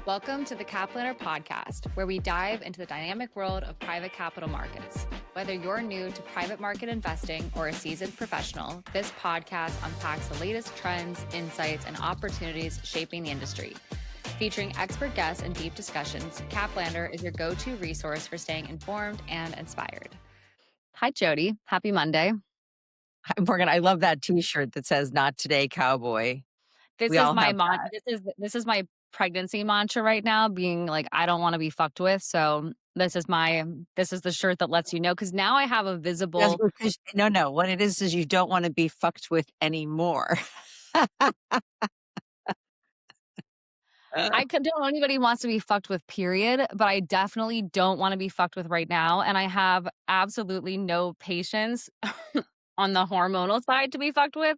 Welcome to the Cap Planner podcast, where we dive into the dynamic world of private capital markets. Whether you're new to private market investing or a seasoned professional, this podcast unpacks the latest trends, insights, and opportunities shaping the industry. Featuring expert guests and deep discussions, Cap Planner is your go-to resource for staying informed and inspired. Hi, Jody. Happy Monday. Hi, Morgan, I love that T-shirt that says "Not today, cowboy." This We is all my have that. this is my pregnancy mantra right now, being like, I don't want to be fucked with. So this is the shirt that lets you know, because now I have a Yes, visible. because no. What it is you don't want to be fucked with anymore. Don't know anybody wants to be fucked with, period, but I definitely don't want to be fucked with right now. And I have absolutely no patience on the hormonal side to be fucked with.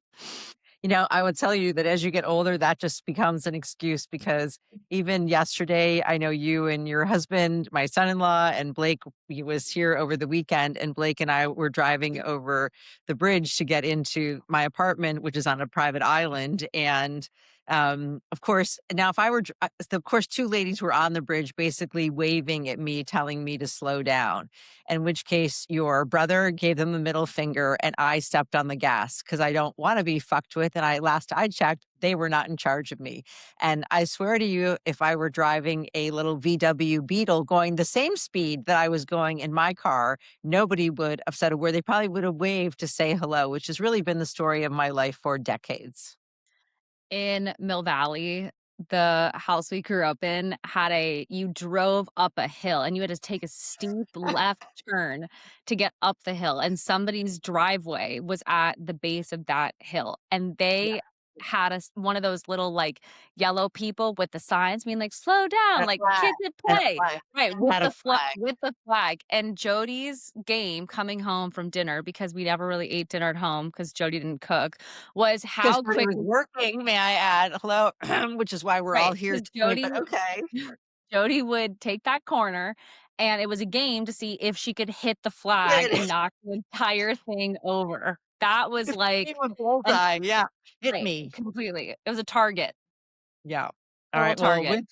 I would tell you that as you get older, that just becomes an excuse because even yesterday, I know you and your husband, my son-in-law, and Blake, he was here over the weekend, and Blake and I were driving over the bridge to get into my apartment, which is on a private island. And of course, now if I were, of course, two ladies were on the bridge basically waving at me, telling me to slow down. In which case, your brother gave them the middle finger, and I stepped on the gas because I don't want to be fucked with. And last I checked, they were not in charge of me. And I swear to you, if I were driving a little VW Beetle going the same speed that I was going in my car, nobody would have said a word. They probably would have waved to say hello, which has really been the story of my life for decades. In Mill Valley, the house we grew up in you drove up a hill and you had to take a steep left turn to get up the hill. And somebody's driveway was at the base of that hill. And Yeah. they had one of those little like yellow people with the signs being like, slow down, And a like flag. kids at And a play. flag. Right. Had a flag. With the flag. And Jody's game coming home from dinner, because we never really ate dinner at home because Jody didn't cook, was Because how Jody was quickly. working, may I add. Hello, which is why we're all Right, here because today, but okay. Jody would take that corner, and it was a game to see if she could hit the flag Good. and knock the entire thing over. That was like Game of an bullseye, yeah. Hit right, me. completely. It was a target, Yeah. All total right, well, target.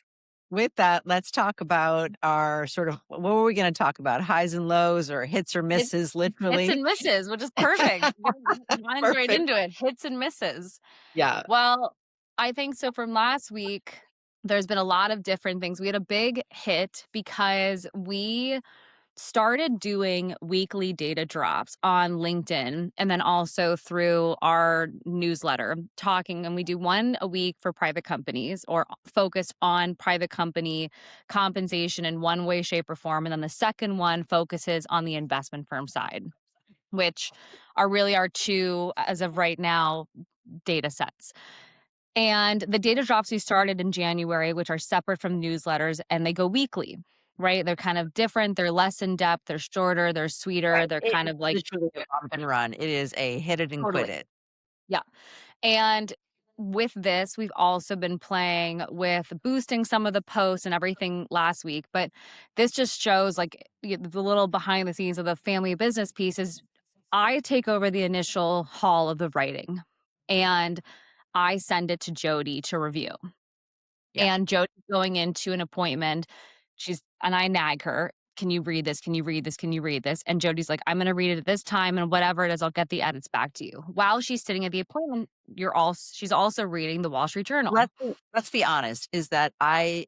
with that, let's talk about our sort of what were we gonna talk about? Highs and lows or hits or It misses, hits literally? and misses, which is perfect. Mine's right Perfect. into it, hits and misses. Yeah. Well, I think so from last week, there's been a lot of different things. We had a big hit because we started doing weekly data drops on LinkedIn and then also through our newsletter talking, and we do one a week for private companies or focus on private company compensation in one way, shape, or form. And then the second one focuses on the investment firm side, which are really our two, as of right now, data sets. And the data drops we started in January, which are separate from newsletters, and they go weekly, right? They're kind of different. They're less in depth. They're shorter. They're sweeter. Right. They're It kind is of like literally a bump and run. It is a hit it and quit totally. it. Yeah. And with this, we've also been playing with boosting some of the posts and everything last week. But this just shows like the little behind the scenes of the family business piece is I take over the initial haul of the writing and I send it to Jody to review. Yeah. And Jody's going into an appointment. And I nag her, "Can you read this? Can you read this? Can you read this?" And Jody's like, "I'm gonna read it at this time, and whatever it is, I'll get the edits back to you." While she's sitting at the appointment, she's also reading the Wall Street Journal. Let's be honest, is that I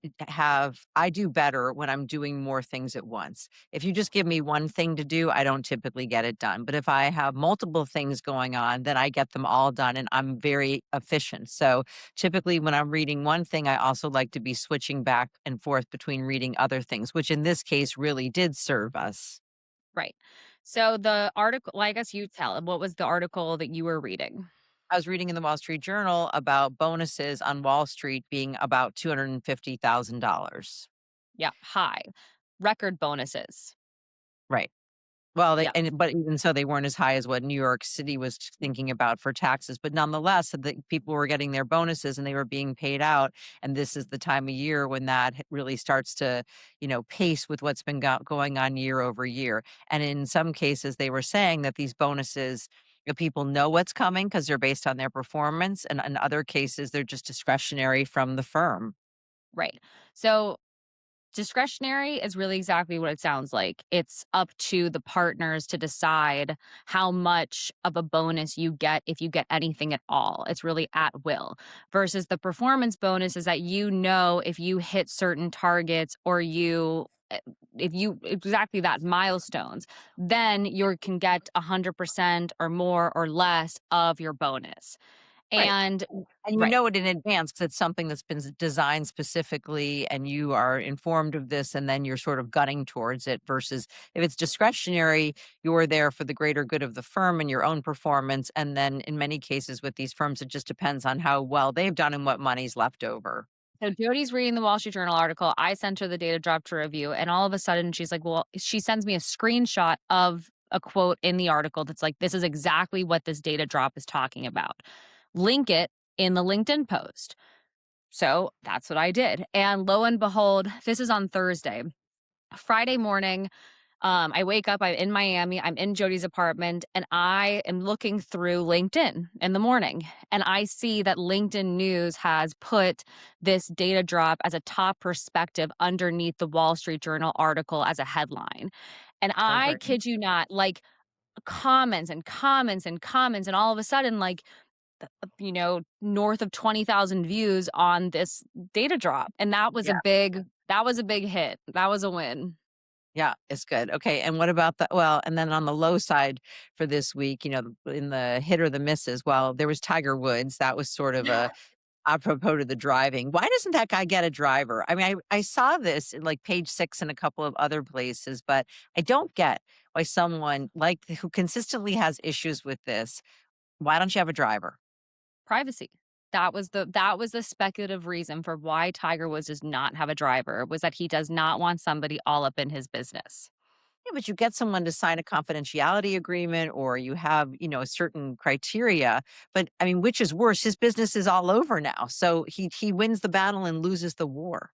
do better when I'm doing more things at once. If you just give me one thing to do, I don't typically get it done. But if I have multiple things going on, then I get them all done and I'm very efficient. So typically when I'm reading one thing, I also like to be switching back and forth between reading other things, which in this case really did serve us. Right. So the article, well, I guess you tell. What was the article that you were reading? I was reading in the Wall Street Journal about bonuses on Wall Street being about $250,000. Yeah, high. Record bonuses. Right. Well, Yeah. but even so, they weren't as high as what New York City was thinking about for taxes. But nonetheless, the people were getting their bonuses and they were being paid out. And this is the time of year when that really starts to, pace with what's been going on year over year. And in some cases, they were saying that these bonuses, people know what's coming because they're based on their performance. And in other cases, they're just discretionary from the firm. Right. So discretionary is really exactly what it sounds like. It's up to the partners to decide how much of a bonus you get if you get anything at all. It's really at will. Versus the performance bonus is that if you hit certain targets or if you exactly that milestones, then you can get 100% or more or less of your bonus. Right. And And you right. know it in advance because it's something that's been designed specifically and you are informed of this and then you're sort of gunning towards it versus if it's discretionary, you're there for the greater good of the firm and your own performance. And then in many cases with these firms, it just depends on how well they've done and what money's left over. So Jody's reading the Wall Street Journal article. I sent her the data drop to review, and all of a sudden she's like, well, she sends me a screenshot of a quote in the article that's like, this is exactly what this data drop is talking about. Link it in the LinkedIn post. So that's what I did. And lo and behold, this is on Thursday. Friday morning, I wake up, I'm in Miami, I'm in Jody's apartment, and I am looking through LinkedIn in the morning. And I see that LinkedIn News has put this data drop as a top perspective underneath the Wall Street Journal article as a headline. And I Okay. kid you not, like comments and comments and comments. And all of a sudden, like, north of 20,000 views on this data drop. And Yeah. that was a big hit. That was a win. Yeah, it's good. Okay. And what about the well, and then on the low side for this week, in the hit or the misses, well, there was Tiger Woods. That was sort of a apropos to the driving. Why doesn't that guy get a driver? I mean, I saw this in like page six and a couple of other places, but I don't get why someone like who consistently has issues with this, why don't you have a driver? Privacy. That was the speculative reason for why Tiger Woods does not have a driver, was that he does not want somebody all up in his business. Yeah, but you get someone to sign a confidentiality agreement or you have, a certain criteria. But I mean, which is worse? His business is all over now. So he wins the battle and loses the war.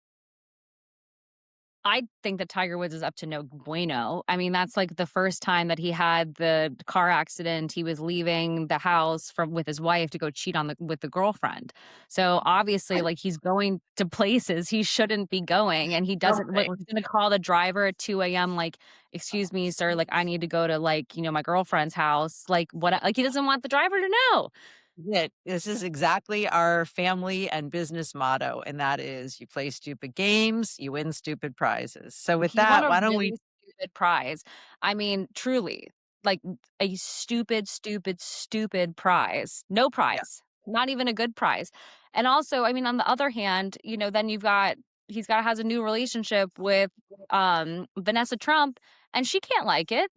I think that Tiger Woods is up to no bueno. I mean, that's like the first time that he had the car accident. He was leaving the house from with his wife to go cheat on with the girlfriend. So obviously, Right. like he's going to places he shouldn't be going, and he doesn't. What Okay. he's going to call the driver at 2 a.m. Like, excuse me, sir. Like, I need to go to my girlfriend's house. Like, what? Like, he doesn't want the driver to know. Yeah, this is exactly our family and business motto, and that is you play stupid games, you win stupid prizes. So with He won that, a why don't we really stupid prize. I mean, truly, like, a stupid, stupid, stupid prize. No yeah, prize, not even a good prize. And also, I mean, on the other hand, then has a new relationship with, Vanessa Trump, and she can't like it.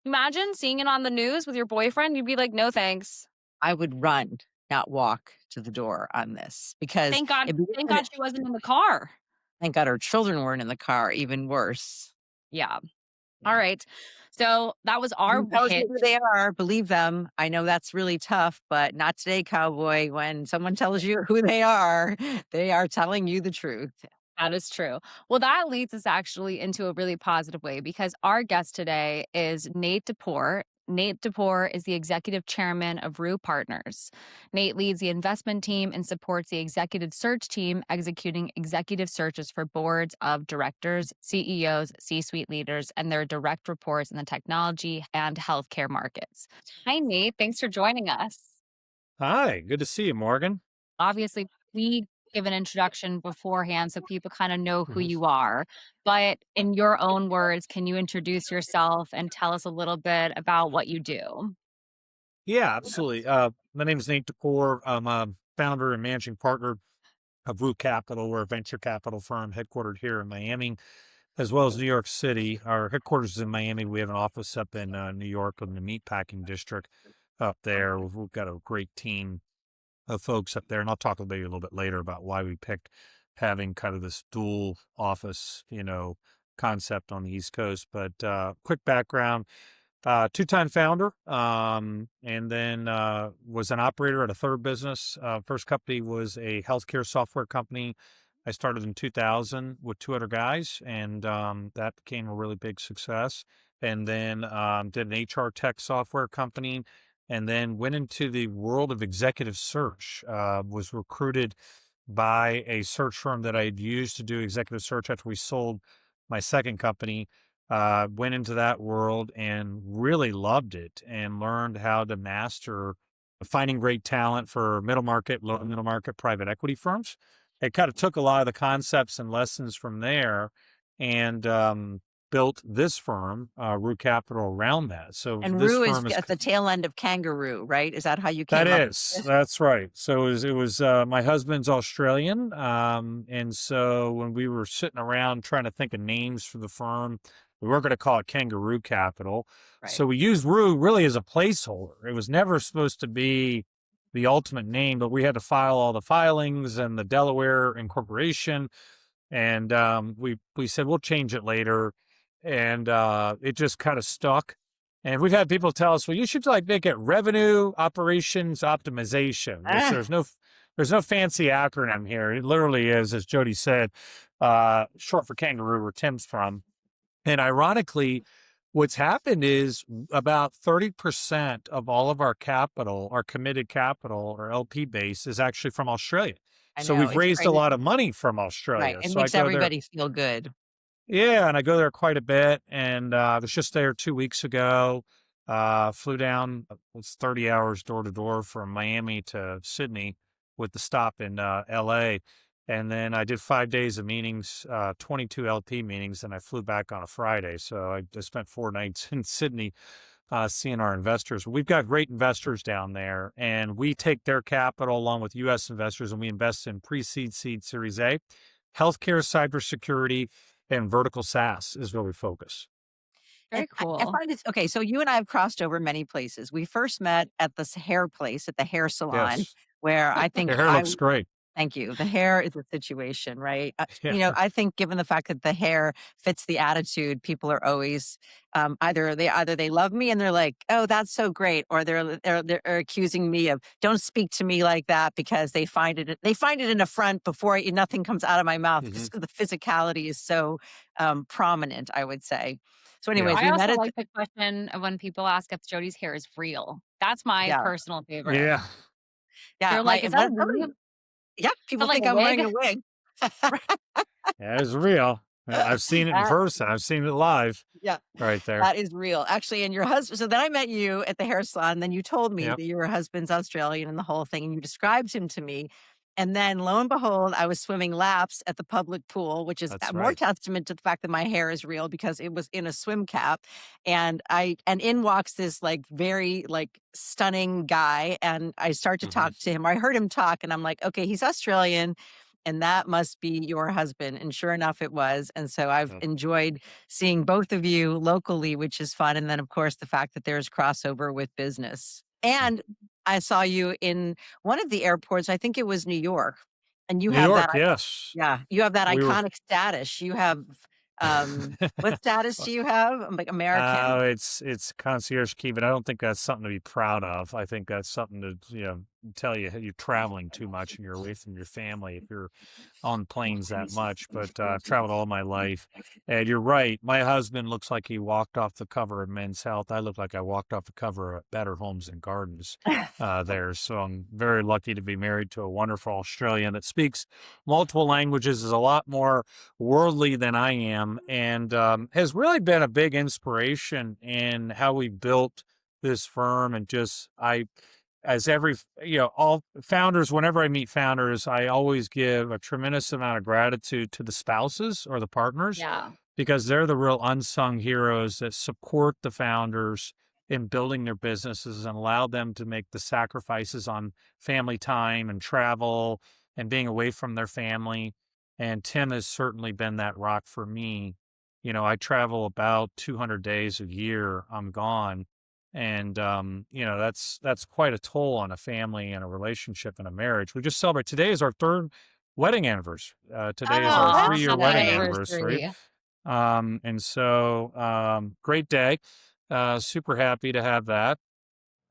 Imagine seeing it on the news with your boyfriend, you'd be like, "No, thanks." I would run, not walk to the door on this because Thank God she wasn't in the car. thank God our children weren't in the car, even worse. Yeah. Yeah. Alright. So, that was our Who tells you hit. who they are, believe them. I know that's really tough, but not today, cowboy. When someone tells you who they are, they are telling you the truth. That is true. Well, that leads us actually into a really positive way because our guest today is Nate DaPore. Nate DaPore is the executive chairman of Roo Partners. Nate leads the investment team and supports the executive search team executing executive searches for boards of directors, CEOs, C suite leaders, and their direct reports in the technology and healthcare markets. Hi, Nate. Thanks for joining us. Hi, good to see you, Morgan. Obviously, we give an introduction beforehand so people kind of know who Mhm. you are. But in your own words, can you introduce yourself and tell us a little bit about what you do? Yeah, absolutely. My name is Nate DePore. I'm a founder and managing partner of Roo Capital. We're a venture capital firm headquartered here in Miami, as well as New York City. Our headquarters is in Miami. We have an office up in New York in the meatpacking district up there. We've got a great team of folks up there, and I'll talk maybe a little bit later about why we picked having kind of this dual office, concept on the East Coast. But quick background. Two-time founder, and then was an operator at a third business. First company was a healthcare software company. I started in 2000 with two other guys, and that became a really big success. And then did an HR tech software company, and then went into the world of executive search. Was recruited by a search firm that I had used to do executive search after we sold my second company. Went into that world and really loved it and learned how to master finding great talent for middle market, low middle market private equity firms. It kind of took a lot of the concepts and lessons from there and built this firm, Roo Capital, around that. So And this Roo is firm is at the tail end of kangaroo, right? Is that how you that came up is, with it? that's right. So it was my husband's Australian, and so when we were sitting around trying to think of names for the firm, we weren't going to call it Kangaroo Capital. Right. So we used Roo really as a placeholder. It was never supposed to be the ultimate name, but we had to file all the filings and the Delaware incorporation, and we said we'll change it later, and it just kind of stuck. And we've had people tell us, well, you should like make it revenue operations optimization. Ah, There's no fancy acronym here. It literally is, as Jody said, short for kangaroo, where Tim's from. And ironically, what's happened is about 30% of all of our capital, our committed capital or LP base, is actually from Australia. I So know, we've it's raised a crazy. lot of money from Right, Australia. it So I makes go there. everybody feel good. Yeah, and I go there quite a bit, and I was just there 2 weeks ago. Flew down. It's 30 hours door to door from Miami to Sydney, with the stop in L.A. And then I did 5 days of meetings, 22 LP meetings, and I flew back on a Friday. So I just spent 4 nights in Sydney seeing our investors. We've got great investors down there, and we take their capital along with U.S. investors, and we invest in pre-seed, seed, Series A, healthcare, cybersecurity, and vertical SaaS is where we focus. And Very I cool. find it okay, so you and I have crossed over many places. We first met at this hair place, at the hair salon, Yes, where I your think hair looks great. thank you. The hair is a situation, right? Yeah. I think given the fact that the hair fits the attitude, people are always either they love me and they're like, "Oh, that's so great," or they're accusing me of, "Don't speak to me like that," because they find it an affront before nothing comes out of my mouth, Hmm. just because the physicality is so prominent, I would say. So, Yeah. anyways, I we met also at like the question of when people ask if Jody's hair is real. That's my yeah, personal favorite. Yeah. yeah, They're like, "Is that a weave? Is yeah, that people like think a I'm wig?" wearing a wig. Yeah, it's real. I've seen it in That person. I've seen it live yeah. right there. That is real. Actually, and your husband so then I met you at the hair salon, then you told me Yep. that your husband's Australian and the whole thing, and you described him to me. And then lo and behold, I was swimming laps at the public pool, which is That's more right. testament to the fact that my hair is real because it was in a swim cap. And in walks this like very like stunning guy. And I start to Hmm. talk to him. Or I heard him talk, and I'm like, okay, he's Australian. And that must be your husband. And sure enough, it was. And so I've Yep. enjoyed seeing both of you locally, which is fun. And then, of course, the fact that there's crossover with business. And I saw you in one of the airports, I think it was New York. And you New have that, York, yes. yeah, you have that We were. iconic status. You have, what status do you have? I'm like American. It's concierge key, but I don't think that's something to be proud of. I think that's something to tell you you're traveling too much and you're away from your family if you're on planes that much. But I've traveled all my life, and you're right. My husband looks like he walked off the cover of Men's Health. I look like I walked off the cover of Better Homes and Gardens. There, so I'm very lucky to be married to a wonderful Australian that speaks multiple languages, is a lot more worldly than I am, and has really been a big inspiration in how we built this firm. And just as every all founders, whenever I meet founders, I always give a tremendous amount of gratitude to the spouses or the partners, Yeah. because they're the real unsung heroes that support the founders in building their businesses and allow them to make the sacrifices on family time and travel and being away from their family. And Tim has certainly been that rock for me. I travel about 200 days a year. I'm gone. And that's quite a toll on a family and a relationship and a marriage. We just celebrate. Today is our third wedding anniversary. Today is Oh, our Oh, that's three-year happy wedding nice. anniversary. anniversary. And so great day. Super happy to have that.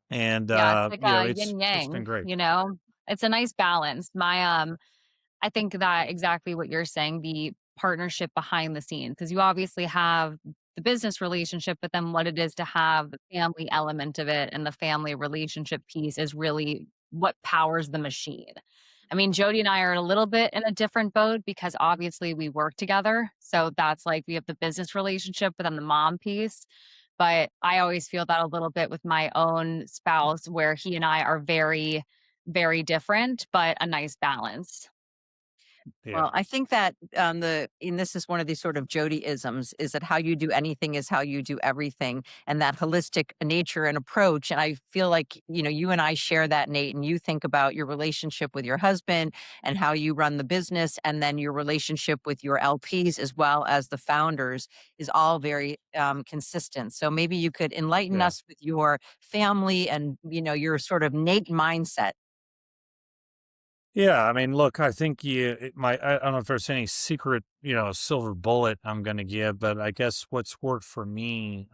And Yeah, it's like a it's been yin-yang, great. you know? It's a nice balance. I think that exactly what you're saying, the partnership behind the scenes, because you obviously have the business relationship, but then what it is to have the family element of it and the family relationship piece is really what powers the machine. I mean, Jody and I are a little bit in a different boat because obviously we work together. So that's like we have the business relationship, but then the mom piece. But I always feel that a little bit with my own spouse, where he and I are very, very different, but a nice balance. Yeah. Well, I think that and this is one of these sort of Jody-isms, is that how you do anything is how you do everything, and that holistic nature and approach. And I feel like, you and I share that, Nate, and you think about your relationship with your husband and how you run the business, and then your relationship with your LPs as well as the founders is all very consistent. So maybe you could enlighten Yeah. us with your family and, your sort of Nate mindset. Yeah, I mean, look, I think I don't know if there's any secret, silver bullet I'm going to give, but I guess what's worked for me,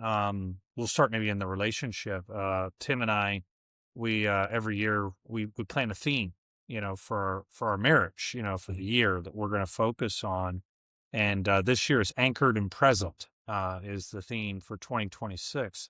we'll start maybe in the relationship. Tim and I, we every year we plan a theme, for our marriage, for the year that we're going to focus on, and this year is anchored and present, is the theme for 2026,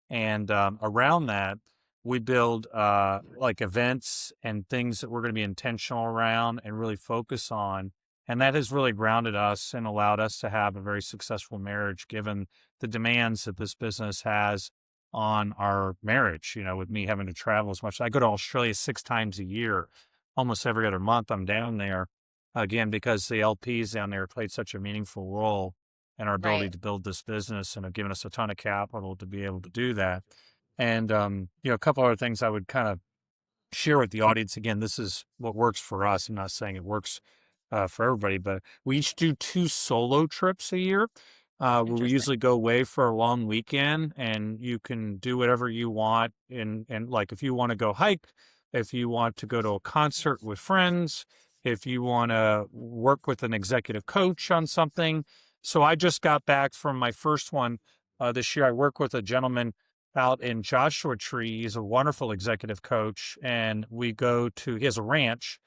and around that we build like events and things that we're going to be intentional around and really focus on. And that has really grounded us and allowed us to have a very successful marriage given the demands that this business has on our marriage, with me having to travel as much. I go to Australia 6 times a year, almost every other month I'm down there, again, because the LPs down there played such a meaningful role in our ability Right. to build this business and have given us a ton of capital to be able to do that. And, a couple other things I would kind of share with the audience. Again, this is what works for us. I'm not saying it works for everybody, but we each do 2 solo trips a year, where we Interesting. usually go away for a long weekend, and you can do whatever you want. And like if you want to go hike, if you want to go to a concert with friends, if you want to work with an executive coach on something. So I just got back from my first one this year. I work with a gentleman out in Joshua Tree. He's a wonderful executive coach, and he has a ranch.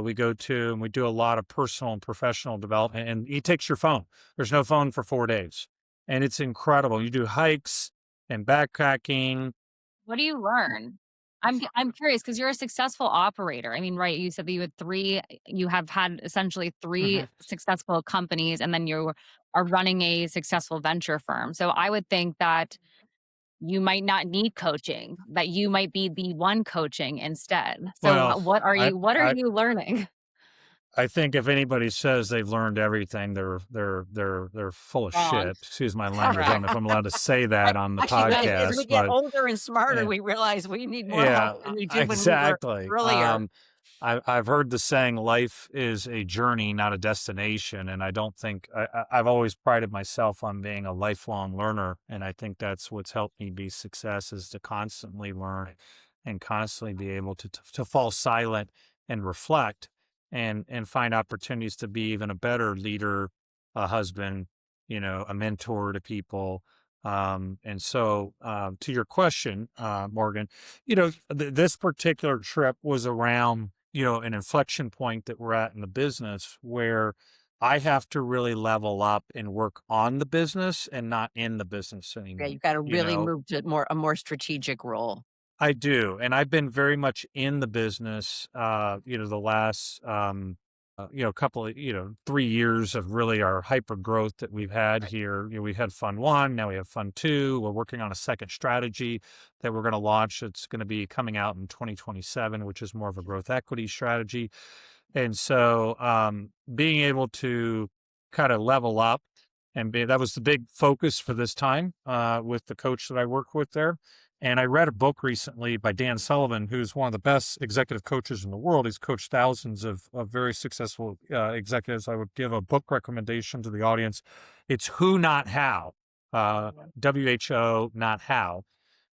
We go to and we do a lot of personal and professional development, and he takes your phone. There's no phone for 4 days, and it's incredible. You do hikes and backpacking. What do you learn? I'm curious because you're a successful operator. I mean, right, you said that you have had essentially 3 Mhm. successful companies, and then you are running a successful venture firm. So I would think that you might not need coaching, that you might be the one coaching instead. So Well, what are I you learning? I think if anybody says they've learned everything, they're full of Wrong. shit. Excuse my language. I don't know if Correct. I'm allowed to say that on the Actually, as we podcast, get but older and smarter, yeah. we realize we need more Yeah, help than we did when we were exactly. earlier. I've heard the saying, "Life is a journey, not a destination," and I don't think I've always prided myself on being a lifelong learner, and I think that's what's helped me be success is to constantly learn and constantly be able to fall silent and reflect and find opportunities to be even a better leader, a husband, a mentor to people. And so, to your question, Morgan, this particular trip was around, an inflection point that we're at in the business where I have to really level up and work on the business and not in the business Yeah, anymore. you've gotta really move to a more strategic role. I do. And I've been very much in the business, the last, couple of, 3 years of really our hyper growth that we've had Right. here. We had fund one, now we have fund two. We're working on a second strategy that we're going to launch. It's going to be coming out in 2027, which is more of a growth equity strategy. And so, being able to kind of level up that was the big focus for this time, with the coach that I work with there. And I read a book recently by Dan Sullivan, who's one of the best executive coaches in the world. He's coached thousands of very successful executives. I would give a book recommendation to the audience. It's Who Not How, WHO, not how.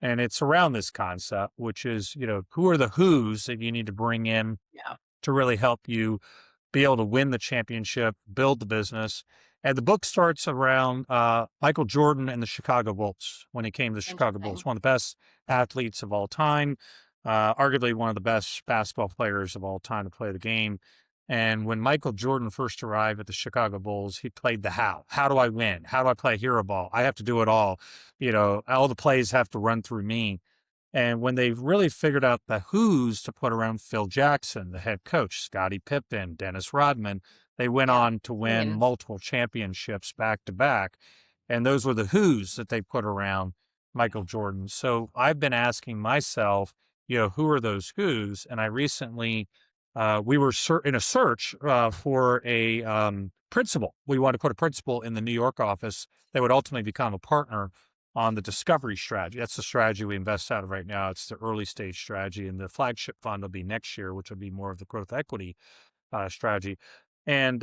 And it's around this concept, which is, who are the who's that you need to bring in Yeah. to really help you be able to win the championship, build the business. And the book starts around Michael Jordan and the Chicago Bulls when he came to the Chicago Interesting. Bulls, one of the best athletes of all time, arguably one of the best basketball players of all time to play the game. And when Michael Jordan first arrived at the Chicago Bulls, he played the how. How do I win? How do I play hero ball? I have to do it all. All the plays have to run through me. And when they really figured out the who's to put around Phil Jackson, the head coach, Scottie Pippen, Dennis Rodman, they went Yeah. on to win multiple championships back to back. And those were the who's that they put around Michael Jordan. So I've been asking myself, who are those who's? And I recently, we were in a search for a principal. We wanted to put a principal in the New York office that would ultimately become a partner on the discovery strategy. That's the strategy we invest out of right now. It's the early stage strategy, and the flagship fund will be next year, which will be more of the growth equity strategy. And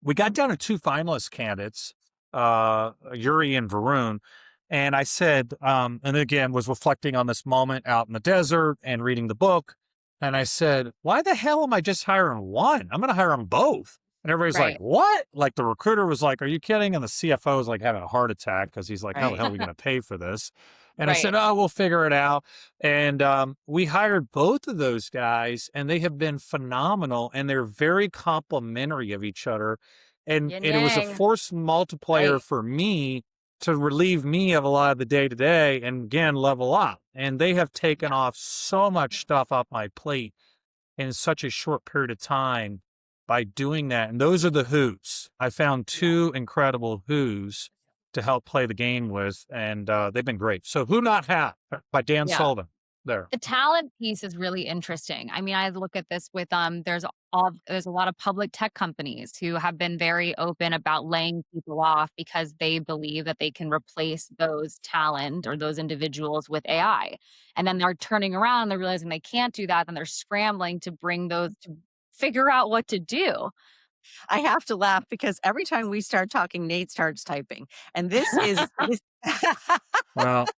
we got down to two finalist candidates, Yuri and Varun. And I said, and again, was reflecting on this moment out in the desert and reading the book. And I said, why the hell am I just hiring one? I'm going to hire them both. And everybody's like, Right. what? Like the recruiter was like, are you kidding? And the CFO was like having a heart attack because he's like, how the Right. hell are we going to pay for this? And I Right. said, oh, we'll figure it out. And we hired both of those guys, and they have been phenomenal, and they're very complimentary of each other. And Yin it was a yang. force multiplier Right. for me to relieve me of a lot of the day to day and again level up. And they have taken off so much stuff off my plate in such a short period of time by doing that. And those are the who's. I found two incredible who's to help play the game with, and they've been great. So Who Not How by Dan Yeah. Sullivan. There. The talent piece is really interesting. I mean, I look at this with there's a lot of public tech companies who have been very open about laying people off because they believe that they can replace those talent or those individuals with AI. And then they're turning around and they're realizing they can't do that, and they're scrambling to bring those to figure out what to do. I have to laugh because every time we start talking, Nate starts typing. And this is this Well,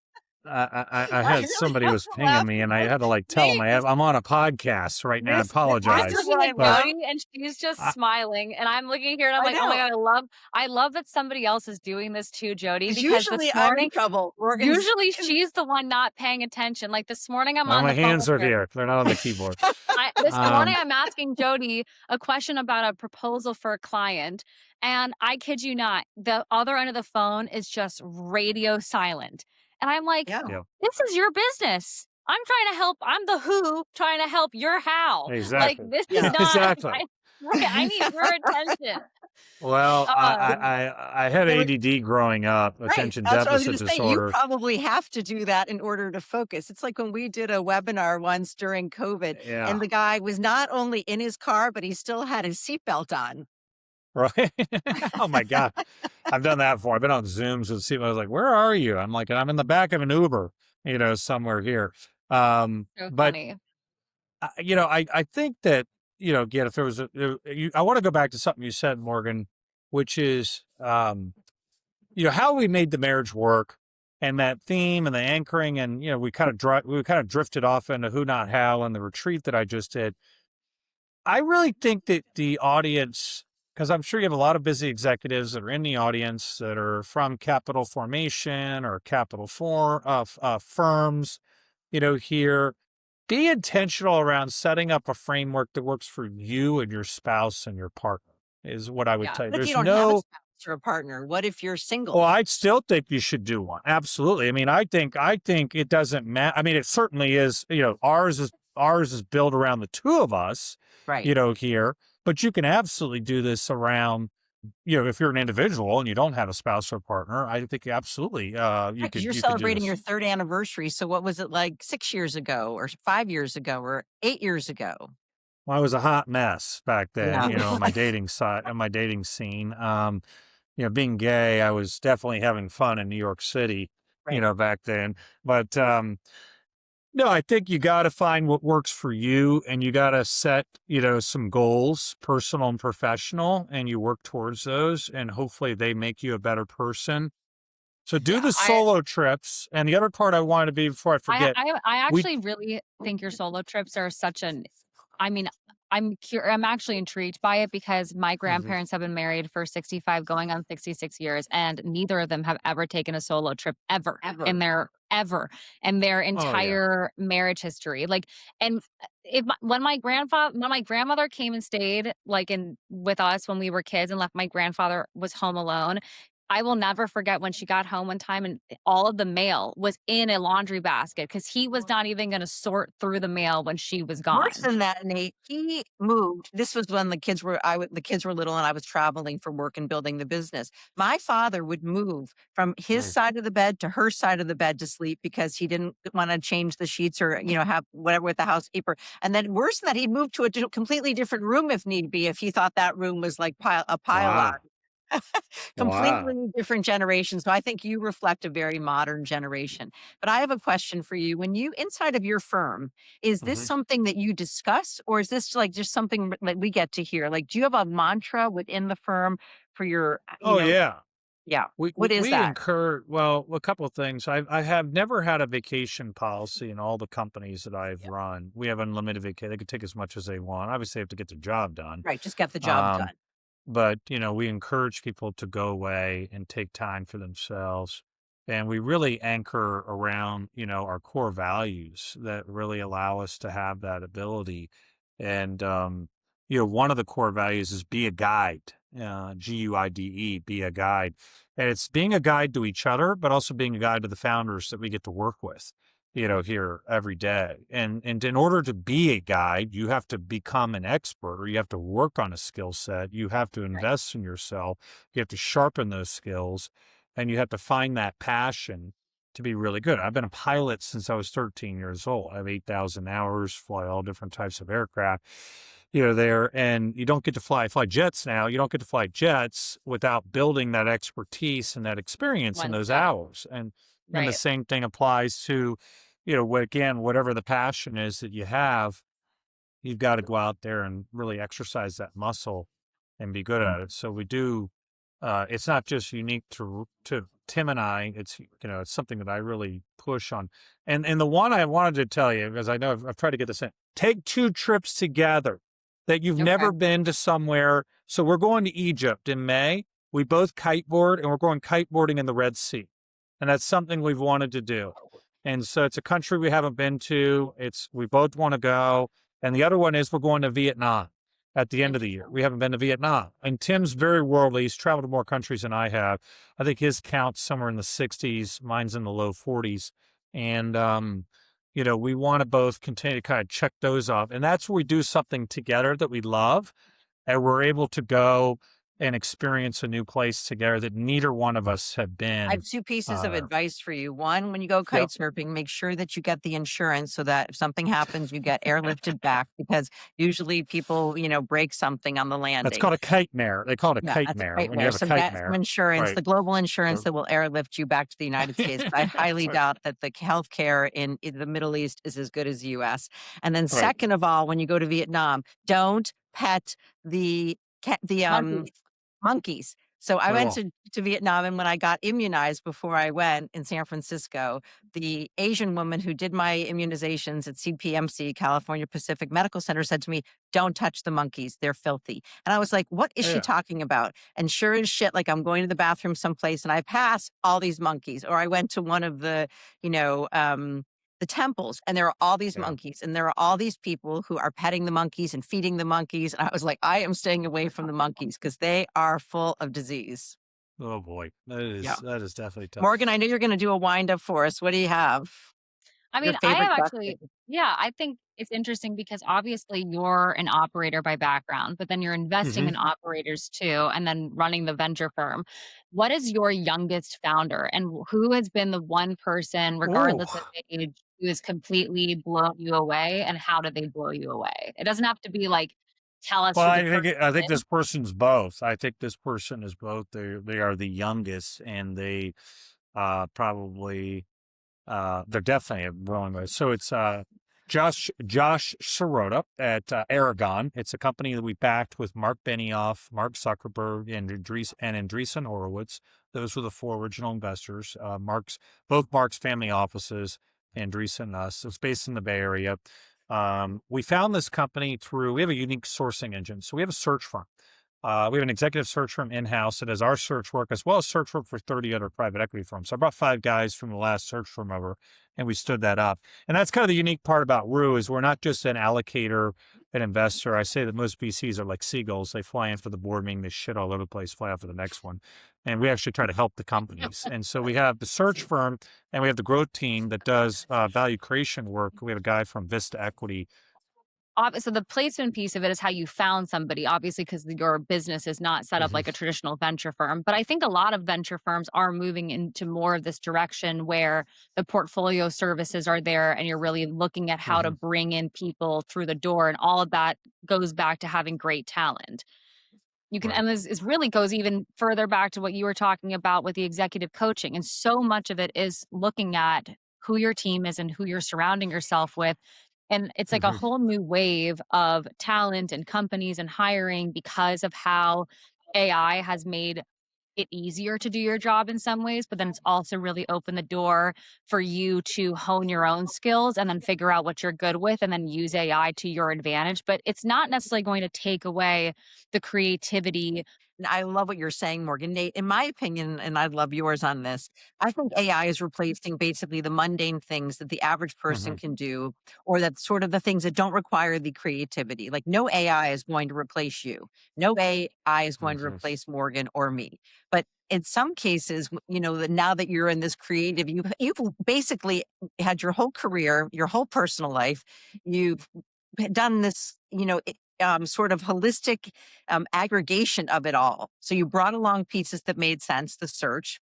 I I had really somebody have was to pinging laugh me, and I because had to like tell them Nate is I'm on a podcast right now. I this I'm apologize, is looking what I at but love. Jody and she's just I, smiling, and I'm looking here and I'm I like, "Oh my know. god, I love that somebody else is doing this too, Jody, 'Cause because this usually I'm in morning trouble. Morgan's usually she's the one not paying attention. Like this morning I'm well, on my the phone hands with are her. here; they're not on the keyboard. This morning Um, I'm asking Jody a question about a proposal for a client, and I kid you not, the other end of the phone is just radio silent. And I'm like, Yeah. yeah, "This is your business. I'm trying to help. I'm the who trying to help your how. Like exactly, this is Yeah. not exactly. I need your attention." Well, Um, I had Well, ADD growing up, right. attention That's what I was deficit gonna say. You disorder. probably have to do that in order to focus. It's like when we did a webinar once during COVID, Yeah, and the guy was not only in his car, but he still had his seatbelt on. right. Oh my god, I've done that before. I've been on Zooms with people. I was like, "Where are you?" I'm like, "I'm in the back of an Uber, somewhere here." so But funny. I think that, again, if there was I want to go back to something you said, Morgan, which is, how we made the marriage work, and that theme and the anchoring, and we kind of drifted off into who not how and the retreat that I just did. I really think that the audience, because I'm sure you have a lot of busy executives that are in the audience that are from capital formation or capital firms, here. Be intentional around setting up a framework that works for you and your spouse and your partner, is what I would Yeah. tell you. What if you There's don't have a no, spouse or a partner? What if you're oh, single? I still think you should do one. Absolutely. I mean, I think it doesn't matter. I mean, it certainly is, ours is built around the two of us, Right. here, but you can absolutely do this around, if you're an individual and you don't have a spouse or partner. I think absolutely, Right, because you're you could do celebrating this. your 3rd anniversary, so what was it like 6 years ago or 5 years ago or 8 years ago? Well, I was a hot mess back then, Yeah. on my dating side, on my dating scene. Being gay, I was definitely having fun in New York City, Right. back then. But no, I think you got to find what works for you, and you got to set, some goals, personal and professional, and you work towards those, and hopefully they make you a better person. So do Yeah, the solo trips. And the other part I wanted to be before I I forget, I I we, actually really think your solo trips are such an I mean, I'm actually intrigued by it because my Mhm. grandparents have been married for 65 going on 66 years, and neither of them have ever taken a solo trip ever. in their Oh yeah. entire marriage history. Like, and if my, when my grandmother came and stayed like in with us when we were kids and left my grandfather was home alone, I will never forget when she got home one time and all of the mail was in a laundry basket because he was not even gonna sort through the mail when she was Worse gone. than that, Nate, he moved. This was when the kids were little and I was traveling for work and building the business. My father would move from his Mm. side of the bed to her side of the bed to sleep because he didn't want to change the sheets or, have whatever with the housekeeper. And then worse than that, he'd move to a completely different room if need be, if he thought that room was like a pile on. Wow. Completely Wow. different generation. So I think you reflect a very modern generation. But I have a question for you. When you inside of your firm, is this Mhm. something that you discuss or is this like just something that we get to hear? Like, do you have a mantra within the firm for your, Oh, yeah. yeah. We we What is we that? incur well, a couple of things. I have never had a vacation policy in all the companies that I've Yeah. run. We have unlimited vacation. They can take as much as they want. Obviously, they have to get the job done. Right. Just get the job Um, done. but, we encourage people to go away and take time for themselves. And we really anchor around, our core values that really allow us to have that ability. And, one of the core values is be a guide, Guide, be a guide. And it's being a guide to each other, but also being a guide to the founders that we get to work with, here every day. And in order to be a guide, you have to become an expert or you have to work on a skill set. You have to Right. invest in yourself. You have to sharpen those skills and you have to find that passion to be really good. I've been a pilot since I was 13 years old. I have 8,000 hours, fly all different types of aircraft, there. And you don't get to fly jets now. You don't get to fly jets without building that expertise and that experience in One those step. hours. And the Right. same thing applies to, again, whatever the passion is that you have, you've got to go out there and really exercise that muscle and be good at it. So we do. It's not just unique to Tim and I. It's something that I really push on. And the one I wanted to tell you because I know I've tried to get this in. Take 2 trips together that you've Okay. never been to somewhere. So we're going to Egypt in May. We both kiteboard and we're going kiteboarding in the Red Sea, and that's something we've wanted to do. And so it's a country we haven't been to. We both want to go. And the other one is we're going to Vietnam at the end of the year. Interesting. We haven't been to Vietnam. And Tim's very worldly. He's traveled to more countries than I have. I think his count's somewhere in the 60s. Mine's in the low 40s. And, we want to both continue to kind of check those off. And that's where we do something together that we love. And we're able to go and experience a new place together that neither one of us have I have been. two pieces of Uh, advice for you. One, when you go yep. kite surfing, make sure that you get the insurance so that if something happens, you get airlifted back because usually people, break something on the That's landing. called a kite mare. They call it a Yeah, kite that's a mare great when you mare. have a So kite get some mare. insurance, Right. the global insurance So that will airlift you back to the United States. But I highly Right. doubt that the healthcare in the Middle East is as good as the US. And then Right. second of all, when you go to Vietnam, don't pet the Monkeys. monkeys. So I I went won't. to Vietnam, and when I got immunized before I went in San Francisco, the Asian woman who did my immunizations at CPMC, California Pacific Medical Center, said to me, "Don't touch the monkeys. They're filthy." And I was like, "What is she Yeah. talking about?" And sure as shit, like I'm going to the bathroom someplace and I pass all these monkeys. Or I went to one of you know, um, the temples and there are all these Yeah. monkeys and there are all these people who are petting the monkeys and feeding the monkeys. And I was like, I am staying away from the monkeys because they are full of disease. Oh boy. That Yeah. is that is definitely tough. Morgan, I know you're going to do a wind up for us. What do you have? I Your mean, I favorite have question? actually yeah, I think it's interesting because obviously you're an operator by background, but then you're investing Hmm. in operators too, and then running the venture firm. What is your youngest founder, and who has been the one person, Ooh. regardless of age, who has completely blown you away, and how did they blow you away? It doesn't have to be like, tell us Well, who the I person I think is. this person's both. I think this person is both. They are the youngest, and they probably they're definitely growing with. So it's Josh Sirota at Aragon. It's a company that we backed with Mark Benioff, Mark Zuckerberg, and Andreessen Horowitz. Those were the four original investors. Both Mark's family offices, Andreessen and us. It's based in the Bay Area. We found this company we have a unique sourcing engine. So we have a search firm. We have an executive search firm in-house that does our search work as well as search work for 30 other private equity firms. So I brought 5 guys from the last search firm over, and we stood that up. And that's kind of the unique part about Roo is we're not just an allocator, an investor. I say that most VCs are like seagulls. They fly in for the board meeting, they shit all over the place, fly out for the next one. And we actually try to help the companies. And so we have the search firm and we have the growth team that does value creation work. We have a guy from Vista Equity. So the placement piece of it is how you found somebody, obviously, because your business is not set up Mhm, like a traditional venture firm. But I think a lot of venture firms are moving into more of this direction where the portfolio services are there and you're really looking at how to mhm, bring in people through the door. And all of that goes back to having great talent. You can, right. and this is really goes even further back to what you were talking about with the executive coaching. And so much of it is looking at who your team is and who you're surrounding yourself with, and it's like a Mhm, whole new wave of talent and companies and hiring because of how AI has made it easier to do your job in some ways, but then it's also really opened the door for you to hone your own skills and then figure out what you're good with and then use AI to your advantage. But it's not necessarily going to take away the creativity. And I love what you're saying, Morgan. Nate, in my opinion, and I'd love yours on this, I think AI is replacing basically the mundane things that the average person mhm, can do, or that sort of the things that don't require the creativity. Like no AI is going to replace you. No AI is going to mhm, replace Morgan or me. But in some cases, that now that you're in this creative, you've basically had your whole career, your whole personal life, you've done this, sort of holistic aggregation of it all. So you brought along pieces that made sense, the search.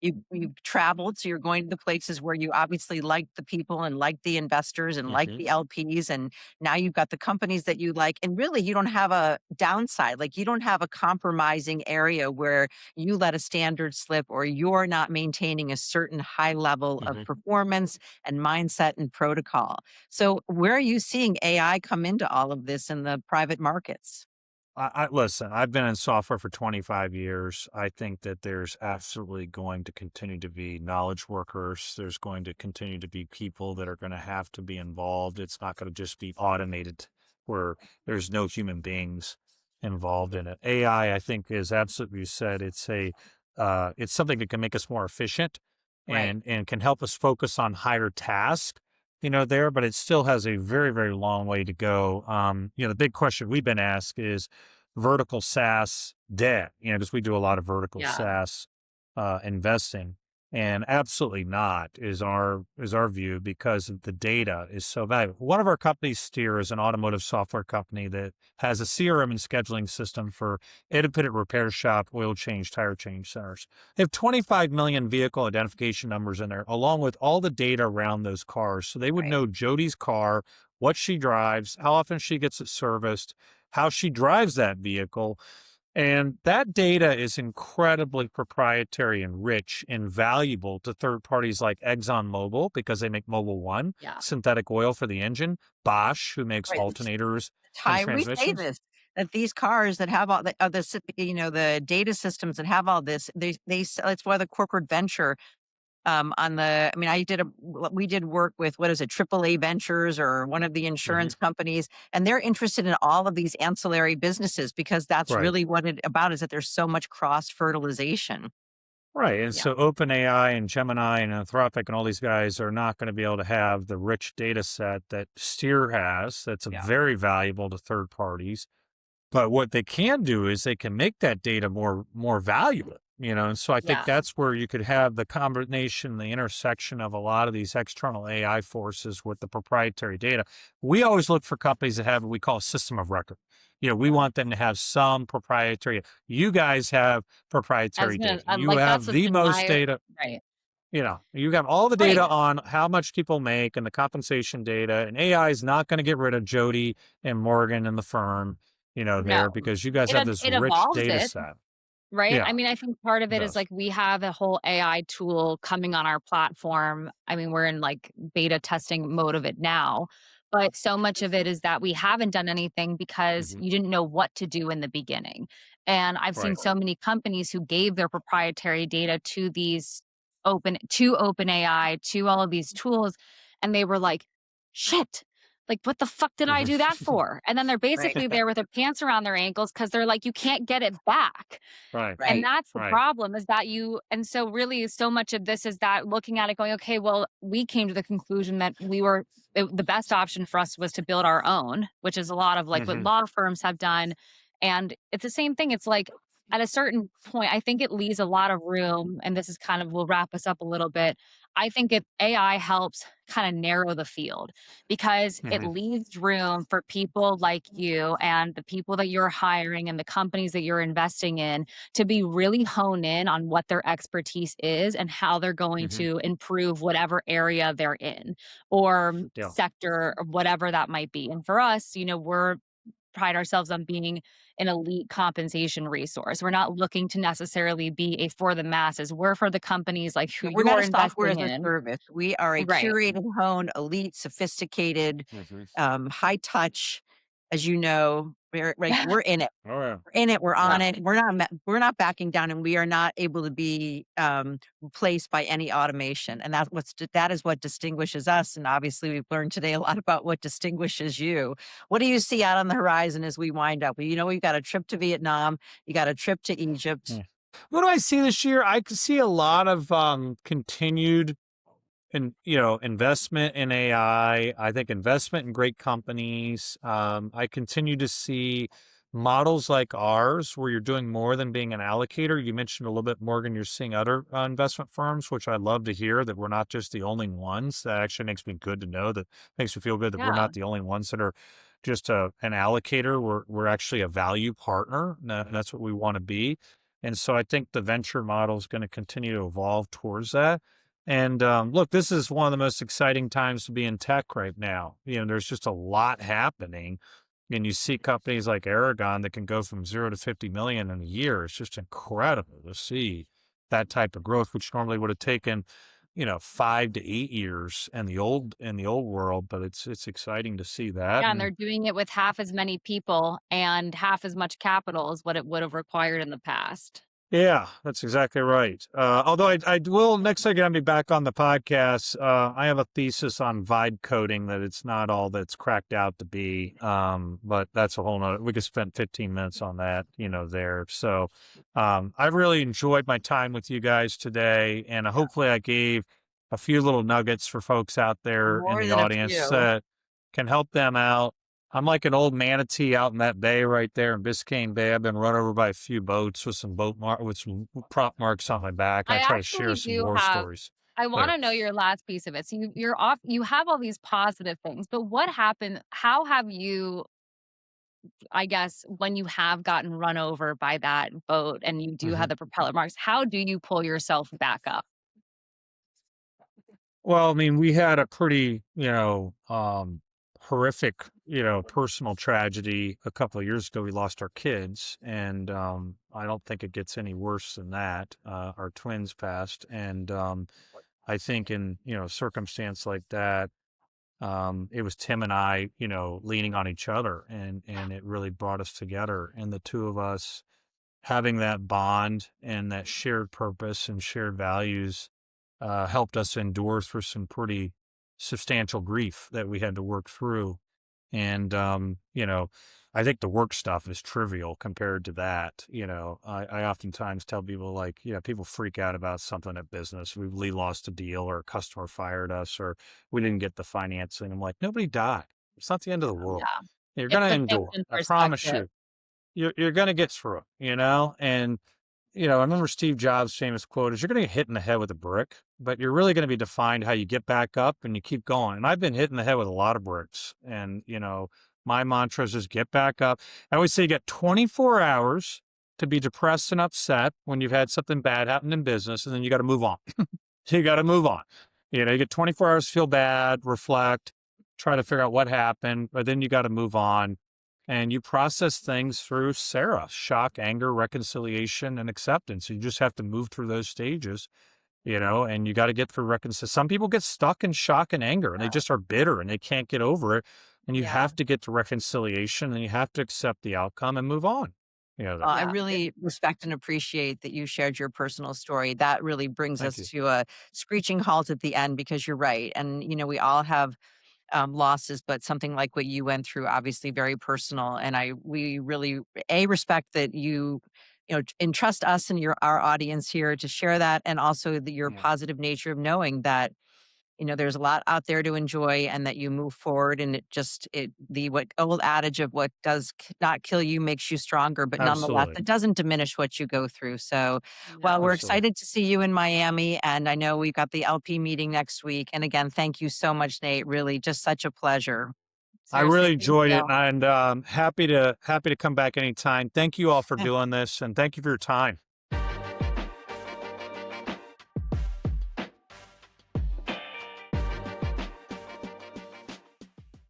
You've traveled, so you're going to the places where you obviously like the people and like the investors and like mhm, the LPs, and now you've got the companies that you like. And really, you don't have a downside. Like you don't have a compromising area where you let a standard slip or you're not maintaining a certain high level of mhm. performance and mindset and protocol. So where are you seeing AI come into all of this in the private markets? I listen, I've been in software for 25 years. I think that there's absolutely going to continue to be knowledge workers. There's going to continue to be people that are going to have to be involved. It's not going to just be automated where there's no human beings involved in it. AI, I think, is absolutely, you said, it's something that can make us more efficient Right. and can help us focus on higher tasks there, but it still has a very, very long way to go. The big question we've been asked is vertical SaaS dead, because we do a lot of vertical Yeah. SaaS investing. And absolutely not is our view because of the data is so valuable. One of our companies, Steer, is an automotive software company that has a CRM and scheduling system for independent repair shop, oil change, tire change centers. They have 25 million vehicle identification numbers in there, along with all the data around those cars. So they would Right. know Jody's car, what she drives, how often she gets it serviced, how she drives that vehicle. And that data is incredibly proprietary and rich and valuable to third parties like ExxonMobil because they make Mobil One, Yeah. synthetic oil for the engine, Bosch, who makes Right. alternators and We say transmissions. this, that these cars that have all the data systems that have all this, it's why the corporate venture on the I mean, we did work with, what is it, AAA Ventures or one of the Mhm. insurance companies, and they're interested in all of these ancillary businesses because that's Right. really what it about, is that there's so much cross fertilization. Right. And Yeah. so OpenAI and Gemini and Anthropic and all these guys are not going to be able to have the rich data set that Steer has. That's Yeah. very valuable to third parties. But what they can do is they can make that data more valuable, and so I think Yeah. that's where you could have the combination, the intersection of a lot of these external AI forces with the proprietary data. We always look for companies that have what we call a system of record. We want them to have some proprietary. You guys have I was proprietary gonna, data. I'm You like, that's have what's the been most my data. right. You have all the data Right. on how much people make and the compensation data, and AI is not going to get rid of Jody and Morgan and the firm, No. there because you guys It have this it rich evolves data it. set. Right? Yeah, I mean, I think part of it it is does. like we have a whole AI tool coming on our platform. I mean, we're in like beta testing mode of it now, but so much of it is that we haven't done anything because Mhm. you didn't know what to do in the beginning. And I've seen Right. so many companies who gave their proprietary data to open AI, to all of these tools, and they were like, shit. like, what the fuck did I do that for? And then they're Right. basically there with their pants around their ankles because they're like, you can't get it back. Right. And Right. that's the Right. problem is that and so really so much of this is that looking at it going, okay, well, we came to the conclusion that the best option for us was to build our own, which is a lot of like what Hmm. law firms have done. And it's the same thing. It's like at a certain point, I think it leaves a lot of room. And this is kind of, will wrap us up a little bit. I think AI helps kind of narrow the field because it Hmm. leaves room for people like you and the people that you're hiring and the companies that you're investing in to be really honed in on what their expertise is and how they're going Hmm. to improve whatever area they're in or Yeah. sector or whatever that might be. And for us, we're pride ourselves on being an elite compensation resource. We're not looking to necessarily be a for the masses. We're for the companies like who Yeah, we're not you're a software investing as a in. service. We are a Right. curated, honed, elite, sophisticated, Hmm. high touch, as you know, we're in it. Oh yeah. We're in it. We're Yeah. on it. We're not backing down, and we are not able to be replaced by any automation. And that is what distinguishes us. And obviously, we've learned today a lot about what distinguishes you. What do you see out on the horizon as we wind up? We've got a trip to Vietnam. You got a trip to Egypt. Yeah. What do I see this year? I could see a lot of continued investment in AI. I think investment in great companies. I continue to see models like ours where you're doing more than being an allocator. You mentioned a little bit, Morgan, you're seeing other investment firms, which I love to hear that we're not just the only ones. That actually makes me good to know. That makes me feel good that we're Yeah. not the only ones that are just an allocator. We're actually a value partner. And that's what we want to be. And so I think the venture model is going to continue to evolve towards that. And look, this is one of the most exciting times to be in tech right now. There's just a lot happening. And you see companies like Aragon that can go from 0 to 50 million in a year. It's just incredible to see that type of growth, which normally would have taken, 5 to 8 years in the old world. But it's exciting to see that. Yeah, and they're And doing it with half as many people and half as much capital as what it would have required in the past. yeah, that's exactly right. Although I will, next time I'll be back on the podcast, I have a thesis on vibe coding that it's not all that's cracked out to be. But that's a whole nother, we could spend 15 minutes on that, there. So I've really enjoyed my time with you guys today. And hopefully I gave a few little nuggets for folks out there in More the than a audience few. that can help them out. I'm like an old manatee out in that bay right there in Biscayne Bay. I've been run over by a few boats with with some prop marks on my back. I I try to share actually some do war have stories I wanna there. know your last piece of it. So you're off you have all these positive things, but what happened how have you, I guess, when you have gotten run over by that boat and you do have Mhm. the propeller marks, how do you pull yourself back up? Well, I mean, we had a pretty, horrific, personal tragedy a couple of years ago. We lost our kids, and I don't think it gets any worse than that. Our twins passed, and I think in a circumstance like that, it was Tim and I, leaning on each other, and it really brought us together. And the two of us having that bond and that shared purpose and shared values helped us endure through some pretty substantial grief that we had to work through. And I think the work stuff is trivial compared to that. I oftentimes tell people like, people freak out about something at business. We lost a deal or a customer fired us or we didn't get the financing. I'm like, nobody died. It's not the end of the world. Yeah. You're It going to puts things endure. in I promise perspective. you. You're going to get through it, And I remember Steve Jobs' famous quote is you're going to get hit in the head with a brick, but you're really going to be defined how you get back up and you keep going. And I've been hit in the head with a lot of bricks. And, my mantra is just get back up. I always say you get 24 hours to be depressed and upset when you've had something bad happen in business, and then you got to move on. You got to move on. You get 24 hours to feel bad, reflect, try to figure out what happened, but then you got to move on and you process things through Sarah, shock, anger, reconciliation, and acceptance. You just have to move through those stages, and you got to get through reconciliation. Some people get stuck in shock and anger and they just are bitter and they can't get over it. And you Yeah. have to get to reconciliation and you have to accept the outcome and move on. There. I Yeah. really respect and appreciate that you shared your personal story. That really brings Thank us you. to a screeching halt at the end because you're right. And, we all have losses, but something like what you went through, obviously very personal. And we really respect that you entrust us and our audience here to share that, and also your Yeah. positive nature of knowing that there's a lot out there to enjoy, and that you move forward, and the what old adage of what does not kill you makes you stronger, but nonetheless, Absolutely. it doesn't diminish what you go through. So, well, No. we're Absolutely. excited to see you in Miami, and I know we've got the LP meeting next week. And again, thank you so much, Nate. Really, just such a pleasure. I really Seriously, thank enjoyed it, you. and happy to come back anytime. Thank you all for doing this, and thank you for your time.